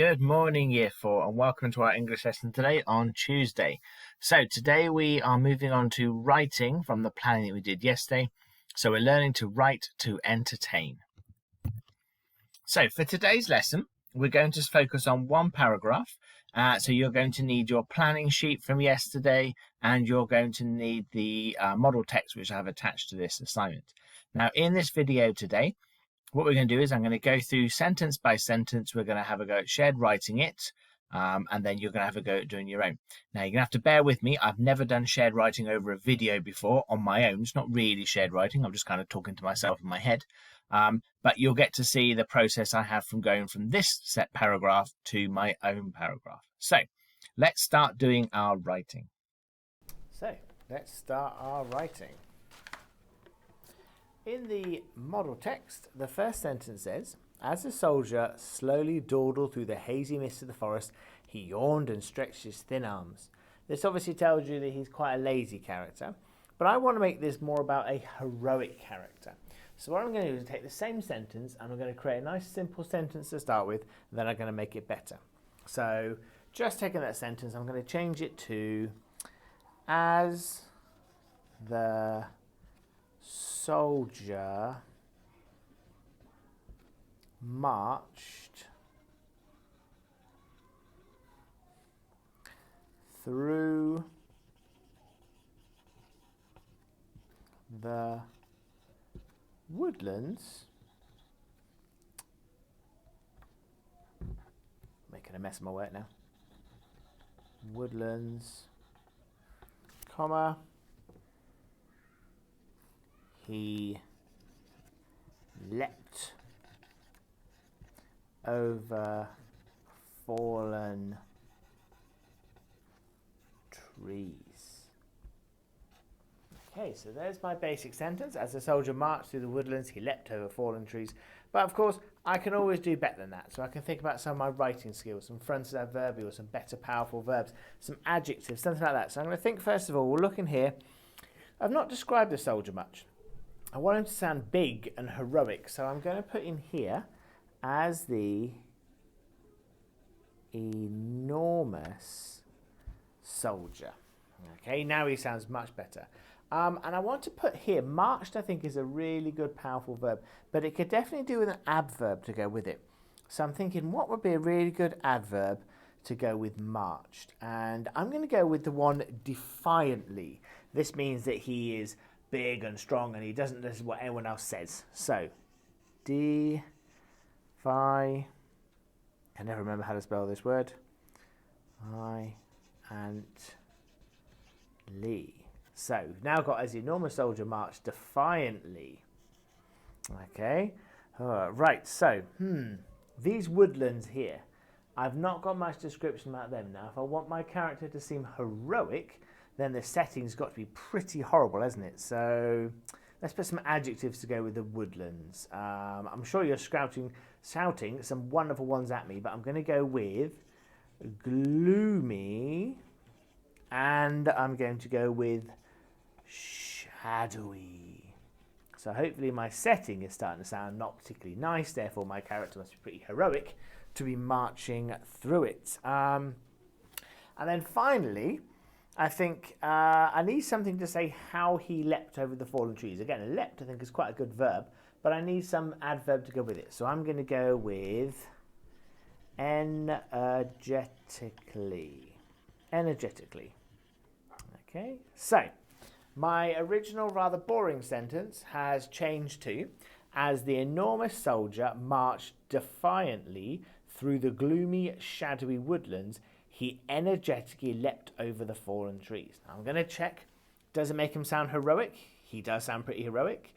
Good morning, Year 4, and welcome to our English lesson today on Tuesday. So today we are moving on to writing from the planning that we did yesterday. So we're learning to write to entertain. So for today's lesson, we're going to focus on one paragraph. So you're going to need your planning sheet from yesterday, and you're going to need the model text which I have attached to this assignment. Now in this video today, what we're going to do is I'm going to go through sentence by sentence. We're going to have a go at shared writing it, and then you're going to have a go at doing your own. Now, you're going to have to bear with me. I've never done shared writing over a video before on my own. It's not really shared writing. I'm just kind of talking to myself in my head. But you'll get to see the process I have from going from this set paragraph to my own paragraph. So let's start doing our writing. In the model text, the first sentence says, "As the soldier slowly dawdled through the hazy mist of the forest, he yawned and stretched his thin arms." This obviously tells you that he's quite a lazy character, but I want to make this more about a heroic character. So what I'm going to do is take the same sentence and I'm going to create a nice simple sentence to start with, and then I'm going to make it better. So just taking that sentence, I'm going to change it to, "As the soldier marched through the woodlands," making a mess of my work now, "woodlands, comma, he leapt over fallen trees." Okay, so there's my basic sentence. As the soldier marched through the woodlands, he leapt over fallen trees. But of course, I can always do better than that. So I can think about some of my writing skills, some fronted adverbial, some better powerful verbs, some adjectives, something like that. So I'm going to think first of all, we'll look in here. I've not described the soldier much. I want him to sound big and heroic, so I'm going to put in here, "as the enormous soldier." Okay, now he sounds much better. And I want to put here, marched I think is a really good powerful verb, but it could definitely do with an adverb to go with it. So I'm thinking, what would be a really good adverb to go with marched? And I'm going to go with the one defiantly. This means that he is big and strong and he doesn't listen to what anyone else says. So, I can never remember how to spell this word. Lee. So, we've now got "as the enormous soldier marched defiantly." Okay, right, so, these woodlands here, I've not got much description about them. Now, if I want my character to seem heroic, then the setting's got to be pretty horrible, hasn't it? So let's put some adjectives to go with the woodlands. I'm sure you're shouting some wonderful ones at me, but I'm going to go with gloomy, and I'm going to go with shadowy. So hopefully my setting is starting to sound not particularly nice, therefore my character must be pretty heroic to be marching through it. And then finally, I think I need something to say how he leapt over the fallen trees. Again, leapt I think is quite a good verb, but I need some adverb to go with it. So I'm going to go with energetically. Energetically. Okay, so my original rather boring sentence has changed to, "as the enormous soldier marched defiantly through the gloomy, shadowy woodlands, he energetically leapt over the fallen trees." Now I'm going to check, does it make him sound heroic? He does sound pretty heroic.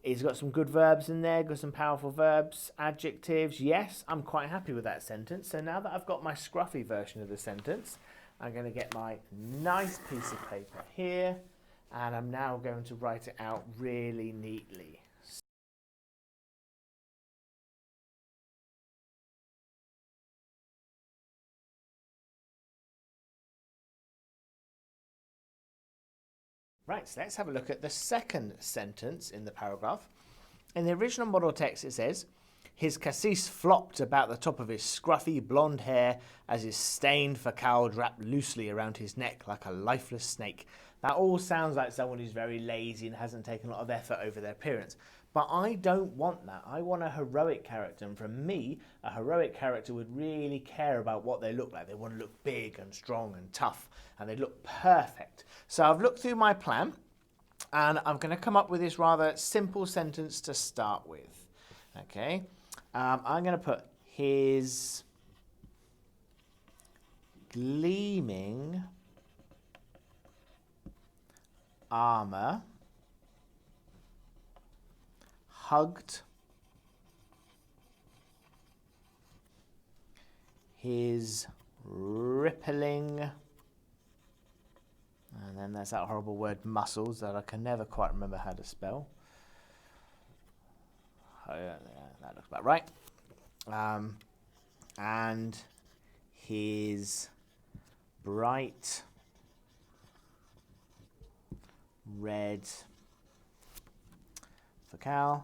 He's got some good verbs in there, got some powerful verbs, adjectives. Yes, I'm quite happy with that sentence. So now that I've got my scruffy version of the sentence, I'm going to get my nice piece of paper here, and I'm now going to write it out really neatly. Right, so let's have a look at the second sentence in the paragraph. In the original model text it says, His cassis flopped about the top of his scruffy blonde hair as his stained facao wrapped loosely around his neck like a lifeless snake. That all sounds like someone who's very lazy and hasn't taken a lot of effort over their appearance. But I don't want that. I want a heroic character. And for me, a heroic character would really care about what they look like. They want to look big and strong and tough, and they look perfect. So I've looked through my plan, and I'm going to come up with this rather simple sentence to start with. Okay, I'm going to put his gleaming armor hugged his rippling, and then there's that horrible word muscles that I can never quite remember how to spell. Oh, yeah, that looks about right. And his bright red facao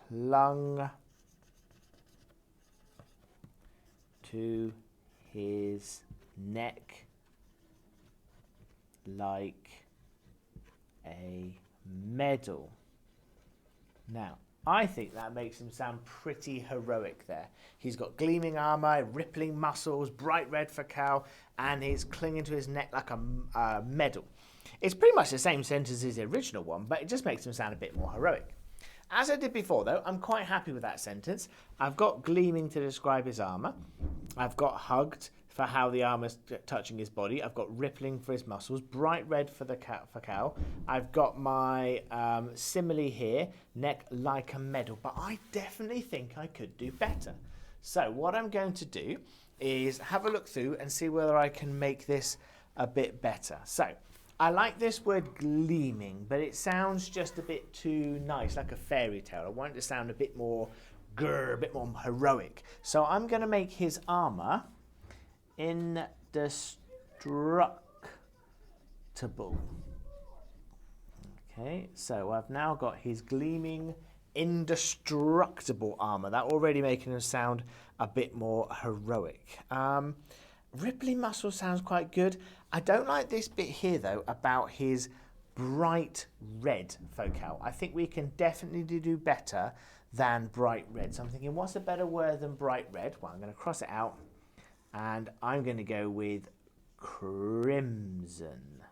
clung to his neck like a medal. Now, I think that makes him sound pretty heroic there. He's got gleaming armor, rippling muscles, bright red facao, and he's clinging to his neck like a medal. It's pretty much the same sentence as the original one, but it just makes him sound a bit more heroic. As I did before, though, I'm quite happy with that sentence. I've got gleaming to describe his armor. I've got hugged for how the armor's touching his body. I've got rippling for his muscles, bright red for the facao. I've got my simile here, neck like a medal. But I definitely think I could do better. So what I'm going to do is have a look through and see whether I can make this a bit better. So I like this word gleaming, but it sounds just a bit too nice, like a fairy tale. I want it to sound a bit more a bit more heroic. So I'm going to make his armor indestructible. Okay, so I've now got his gleaming, indestructible armor. That already making him sound a bit more heroic. Rippling muscle sounds quite good. I don't like this bit here, though, about his bright red facao. I think we can definitely do better than bright red. So I'm thinking, what's a better word than bright red? Well, I'm going to cross it out, and I'm going to go with crimson.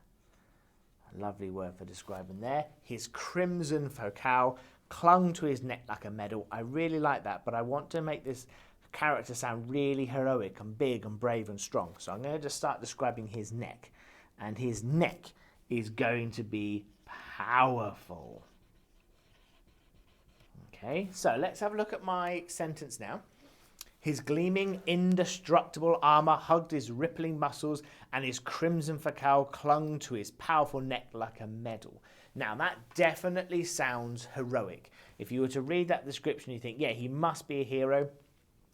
A lovely word for describing there. His crimson facao clung to his neck like a medal. I really like that, but I want to make this character sound really heroic and big and brave and strong. So I'm going to just start describing his neck. And his neck is going to be powerful. Okay, so let's have a look at my sentence now. His gleaming, indestructible armor hugged his rippling muscles, and his crimson facao clung to his powerful neck like a medal. Now, that definitely sounds heroic. If you were to read that description, you think, yeah, he must be a hero.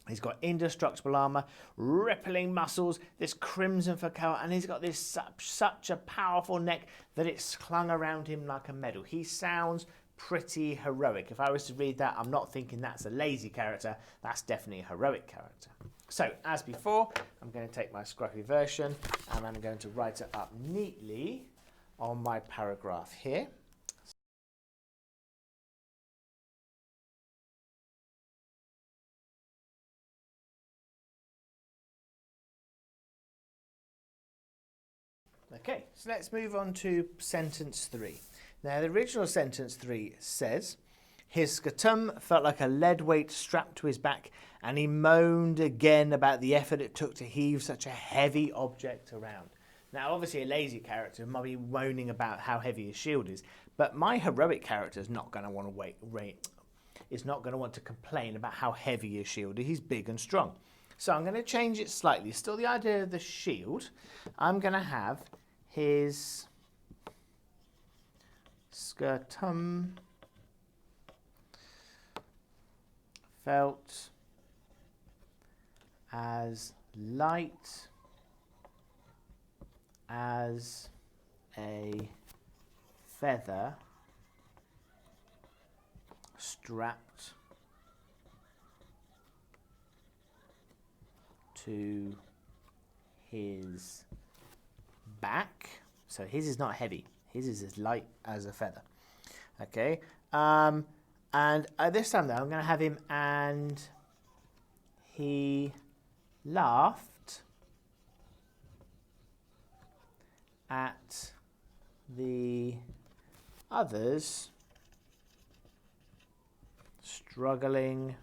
He's got indestructible armor, rippling muscles, this crimson facao, and he's got this such a powerful neck that it's clung around him like a medal. He sounds pretty heroic. If I was to read that, I'm not thinking that's a lazy character. That's definitely a heroic character. So, as before, I'm going to take my scruffy version and I'm going to write it up neatly on my paragraph here. Okay, so let's move on to sentence 3. Now, the original sentence 3 says, his scatum felt like a lead weight strapped to his back, and he moaned again about the effort it took to heave such a heavy object around. Now, obviously, a lazy character might be moaning about how heavy his shield is, but my heroic character is not going to want to is not going to want to complain about how heavy his shield is. He's big and strong. So I'm going to change it slightly. Still the idea of the shield. I'm going to have his scatum felt as light as a feather strapped to his back. So his is not heavy. His is as light as a feather. Okay. And this time though, I'm going to have him and he laughed at the others struggling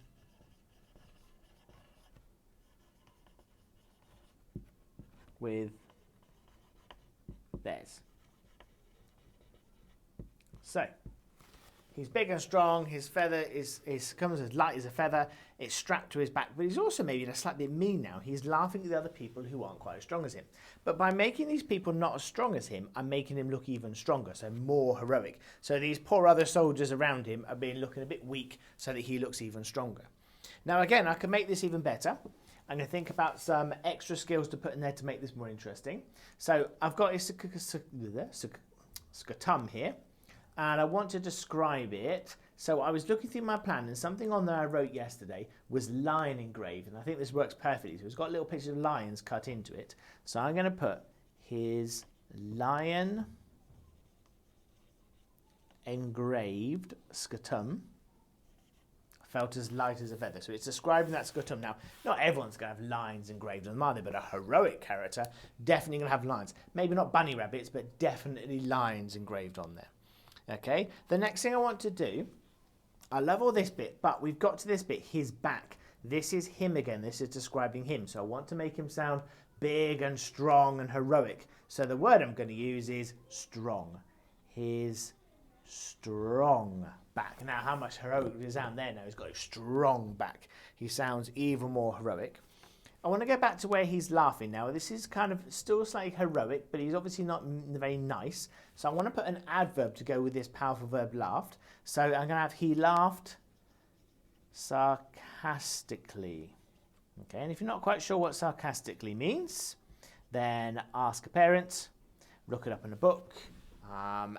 with theirs. So he's big and strong, his feather comes as light as a feather, it's strapped to his back, but he's also maybe a slightly mean now. He's laughing at the other people who aren't quite as strong as him. But by making these people not as strong as him, I'm making him look even stronger, so more heroic. So these poor other soldiers around him are looking a bit weak so that he looks even stronger. Now again, I can make this even better. I'm going to think about some extra skills to put in there to make this more interesting. So I've got a scatum here, and I want to describe it. So I was looking through my plan, and something on there I wrote yesterday was lion engraved, and I think this works perfectly. So it's got little pictures of lions cut into it. So I'm going to put his lion engraved scatum. Felt as light as a feather. So it's describing that scatum. Now, not everyone's going to have lions engraved on them, are they? But a heroic character definitely going to have lions. Maybe not bunny rabbits, but definitely lions engraved on there. Okay, the next thing I want to do, I love all this bit, but we've got to this bit, his back. This is him again. This is describing him. So I want to make him sound big and strong and heroic. So the word I'm going to use is strong. His strong back. Now, how much heroic does he sound there now? He's got a strong back. He sounds even more heroic. I want to go back to where he's laughing now. This is kind of still slightly heroic, but he's obviously not very nice. So I want to put an adverb to go with this powerful verb laughed. So I'm going to have he laughed sarcastically. Okay, and if you're not quite sure what sarcastically means, then ask a parent, look it up in a book,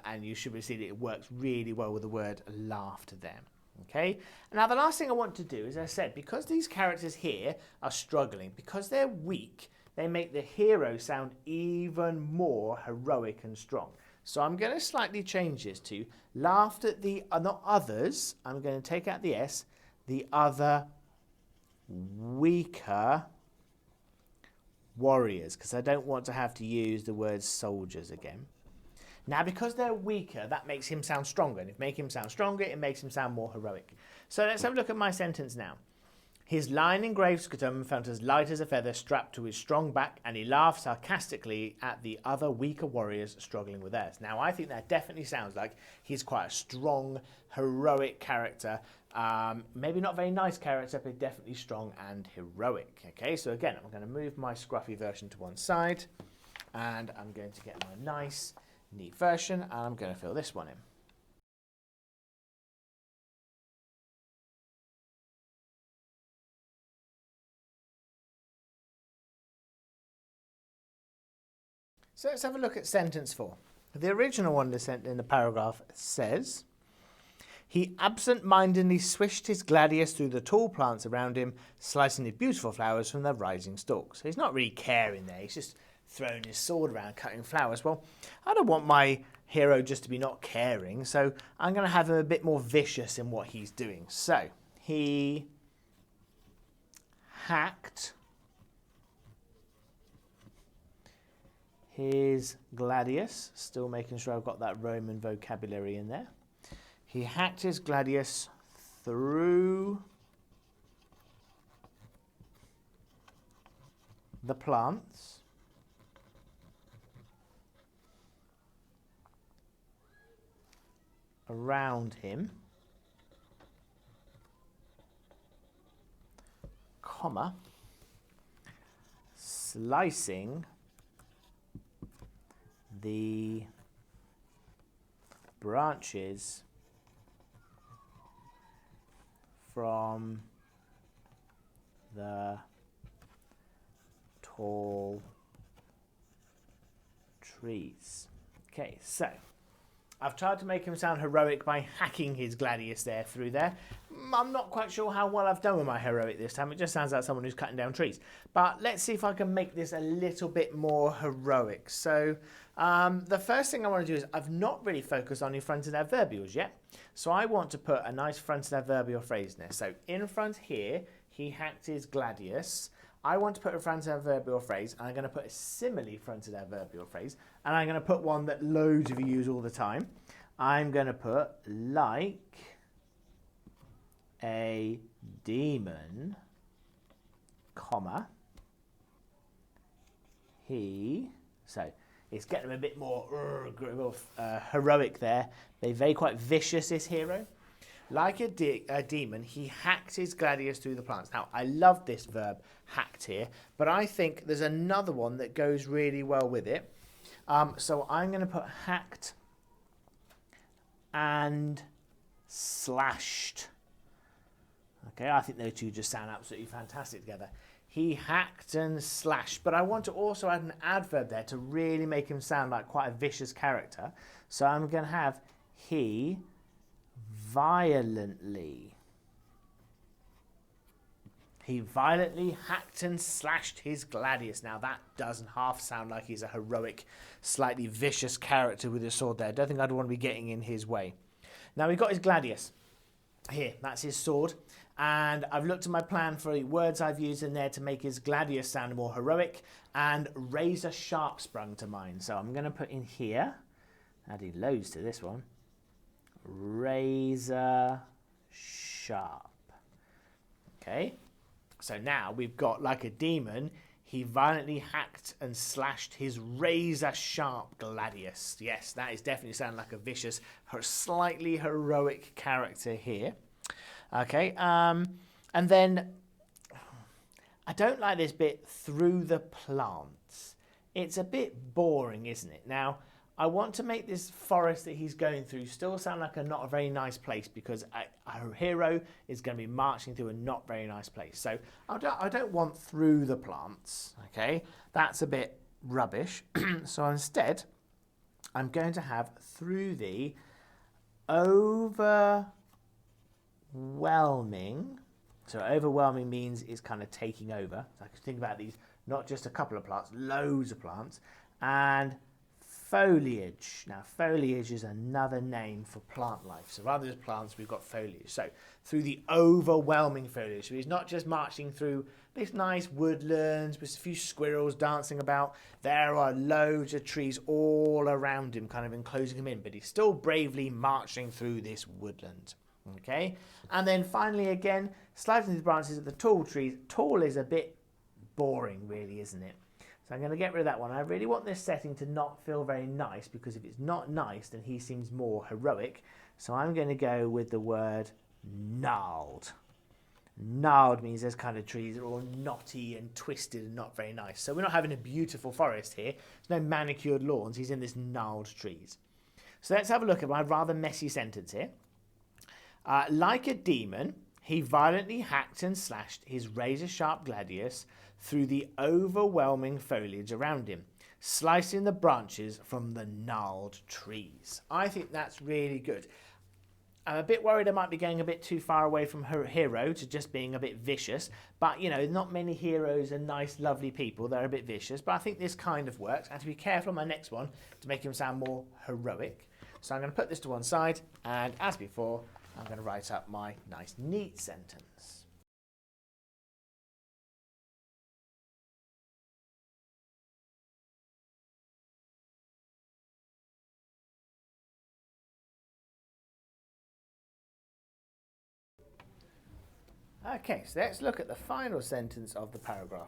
and you should see that it works really well with the word laughed there. Okay, now the last thing I want to do, as I said, because these characters here are struggling, because they're weak, they make the hero sound even more heroic and strong. So I'm going to slightly change this to laughed at the not others. I'm going to take out the S, the other weaker warriors, because I don't want to have to use the word soldiers again. Now, because they're weaker, that makes him sound stronger. And if you make him sound stronger, it makes him sound more heroic. So let's have a look at my sentence now. His lion engraved scatum felt as light as a feather strapped to his strong back, and he laughed sarcastically at the other weaker warriors struggling with theirs. Now, I think that definitely sounds like he's quite a strong, heroic character. Maybe not very nice character, but definitely strong and heroic. Okay, so again, I'm going to move my scruffy version to one side, and I'm going to get my nice, neat version, and I'm going to fill this one in. So let's have a look at sentence 4. The original one in the paragraph says, he absent-mindedly swished his gladius through the tall plants around him, slicing the beautiful flowers from their rising stalks. So he's not really caring there, he's just throwing his sword around, cutting flowers. Well, I don't want my hero just to be not caring, so I'm going to have him a bit more vicious in what he's doing. So, he hacked his gladius, still making sure I've got that Roman vocabulary in there. He hacked his gladius through the plants around him, comma, slicing the branches from the tall trees. Okay, so I've tried to make him sound heroic by hacking his gladius there through there. I'm not quite sure how well I've done with my heroic this time. It just sounds like someone who's cutting down trees. But let's see if I can make this a little bit more heroic. So the first thing I want to do is I've not really focused on infronted adverbials yet. So I want to put a nice fronted adverbial phrase in there. So in front here, he hacked his gladius. I want to put a fronted adverbial phrase, and I'm going to put a simile fronted adverbial phrase, and I'm going to put one that loads of you use all the time. I'm going to put like a demon, comma, he, so it's getting them a bit more heroic there. They're very quite vicious, this hero. Like a demon, he hacked his gladius through the plants. Now, I love this verb, hacked here, but I think there's another one that goes really well with it. So I'm going to put hacked and slashed. Okay, I think those two just sound absolutely fantastic together. He hacked and slashed, but I want to also add an adverb there to really make him sound like quite a vicious character. So I'm going to have he violently hacked and slashed his gladius. Now that doesn't half sound like he's a heroic, slightly vicious character with a sword there. I don't think I'd want to be getting in his way. Now we've got his gladius here, that's his sword, and I've looked at my plan for the words I've used in there to make his gladius sound more heroic, and razor sharp sprung to mind. So I'm going to put in here, adding loads to this one, razor sharp. Okay, so now we've got like a demon, he violently hacked and slashed his razor sharp gladius. Yes, that is definitely sounding like a vicious, slightly heroic character here. Okay, and then I don't like this bit, through the plants. It's a bit boring, isn't it? Now, I want to make this forest that he's going through still sound like not a very nice place, because our hero is going to be marching through a not very nice place. So I don't want through the plants, okay? That's a bit rubbish. So instead, I'm going to have through the overwhelming. So overwhelming means it's kind of taking over. So I can think about these, not just a couple of plants, loads of plants. And foliage. Now, foliage is another name for plant life. So rather than plants, we've got foliage. So through the overwhelming foliage. So he's not just marching through this nice woodlands with a few squirrels dancing about. There are loads of trees all around him, kind of enclosing him in, but he's still bravely marching through this woodland. Okay, and then finally again, sliding the branches of the tall trees. Tall is a bit boring, really, isn't it? So I'm going to get rid of that one. I really want this setting to not feel very nice, because if it's not nice, then he seems more heroic. So I'm going to go with the word gnarled. Gnarled means those kind of trees are all knotty and twisted and not very nice. So we're not having a beautiful forest here. There's no manicured lawns. He's in this gnarled trees. So let's have a look at my rather messy sentence here. Like a demon, he violently hacked and slashed his razor-sharp gladius through the overwhelming foliage around him, slicing the branches from the gnarled trees. I think that's really good. I'm a bit worried I might be going a bit too far away from her hero to just being a bit vicious, but, you know, not many heroes are nice, lovely people. They're a bit vicious, but I think this kind of works. I have to be careful on my next one to make him sound more heroic. So I'm going to put this to one side, and as before, I'm going to write up my nice, neat sentence. Okay, so let's look at the final sentence of the paragraph.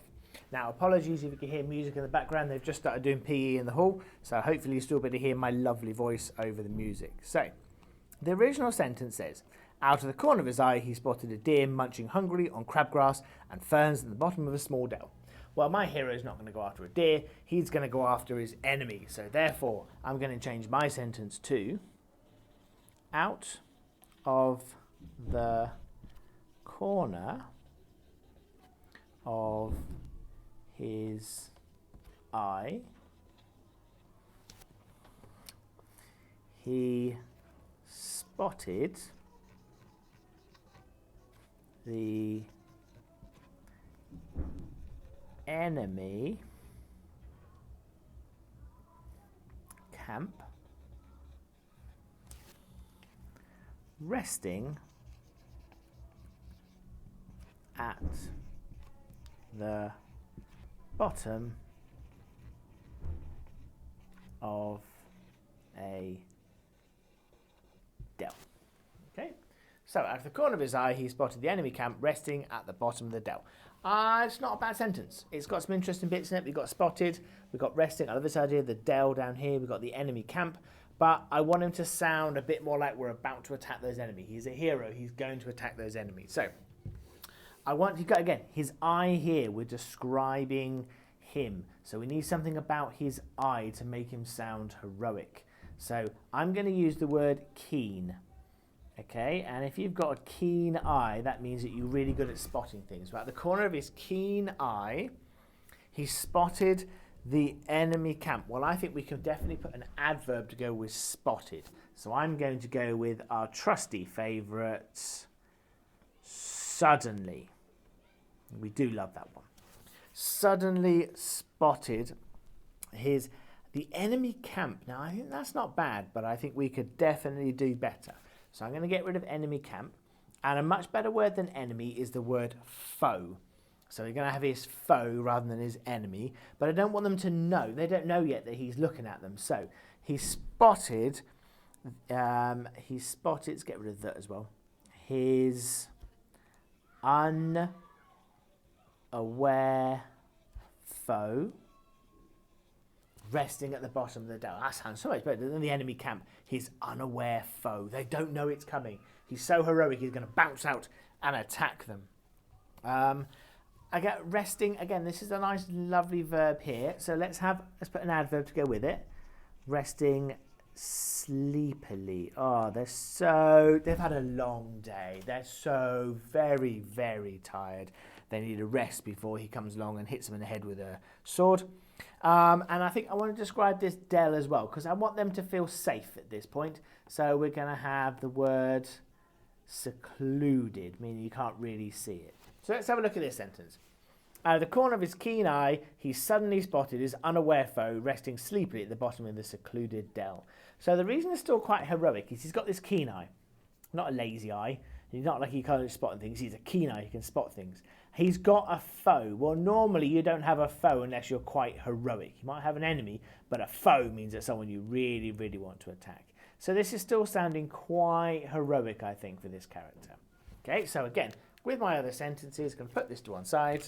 Now, apologies if you can hear music in the background. They've just started doing PE in the hall, so hopefully you'll still be able to hear my lovely voice over the music. So, the original sentence says, out of the corner of his eye, he spotted a deer munching hungrily on crabgrass and ferns at the bottom of a small dell. Well, my hero is not going to go after a deer. He's going to go after his enemy. So, therefore, I'm going to change my sentence to, out of the corner of his eye, he spotted the enemy camp resting at the bottom of a dell. Okay, so out of the corner of his eye, he spotted the enemy camp resting at the bottom of the dell. It's not a bad sentence. It's got some interesting bits in it. We've got spotted, we've got resting. I love this idea of the dell down here. We've got the enemy camp. But I want him to sound a bit more like we're about to attack those enemies. He's a hero. He's going to attack those enemies. So I want you to go again. His eye here. We're describing him. So we need something about his eye to make him sound heroic. So I'm going to use the word keen. Okay, and if you've got a keen eye, that means that you're really good at spotting things. Right at the corner of his keen eye, he spotted the enemy camp. Well, I think we can definitely put an adverb to go with spotted. So I'm going to go with our trusty favourite, suddenly. We do love that one. Suddenly spotted the enemy camp. Now, I think that's not bad, but I think we could definitely do better. So I'm going to get rid of enemy camp. And a much better word than enemy is the word foe. So we're going to have his foe rather than his enemy. But I don't want them to know. They don't know yet that he's looking at them. So he spotted, let's get rid of that as well, his unaware foe resting at the bottom of the dell. That sounds so much better than the enemy camp. His unaware foe. They don't know it's coming. He's so heroic, he's going to bounce out and attack them. I get resting. Again, this is a nice, lovely verb here. So let's put an adverb to go with it. Resting sleepily. Oh, they've had a long day. They're so very, very tired. They need a rest before he comes along and hits them in the head with a sword. And I think I want to describe this dell as well, because I want them to feel safe at this point. So we're going to have the word secluded, meaning you can't really see it. So let's have a look at this sentence. Out of the corner of his keen eye, he suddenly spotted his unaware foe resting sleepily at the bottom of the secluded dell. So the reason it's still quite heroic is he's got this keen eye, not a lazy eye. He's not like he can't spot things. He's a keen eye. He can spot things. He's got a foe. Well, normally you don't have a foe unless you're quite heroic. You might have an enemy, but a foe means that someone you really, really want to attack. So this is still sounding quite heroic, I think, for this character. Okay, so again, with my other sentences, I'm going to put this to one side,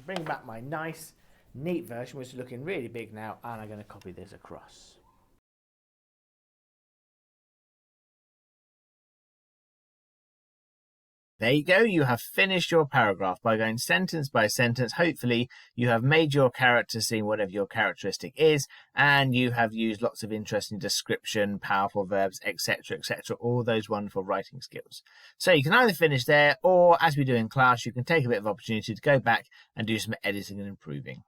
bring back my nice, neat version, which is looking really big now, and I'm going to copy this across. There you go, you have finished your paragraph by going sentence by sentence. Hopefully you have made your character seem whatever your characteristic is, and you have used lots of interesting description, powerful verbs, etc., etc., all those wonderful writing skills. So you can either finish there, or as we do in class, you can take a bit of opportunity to go back and do some editing and improving.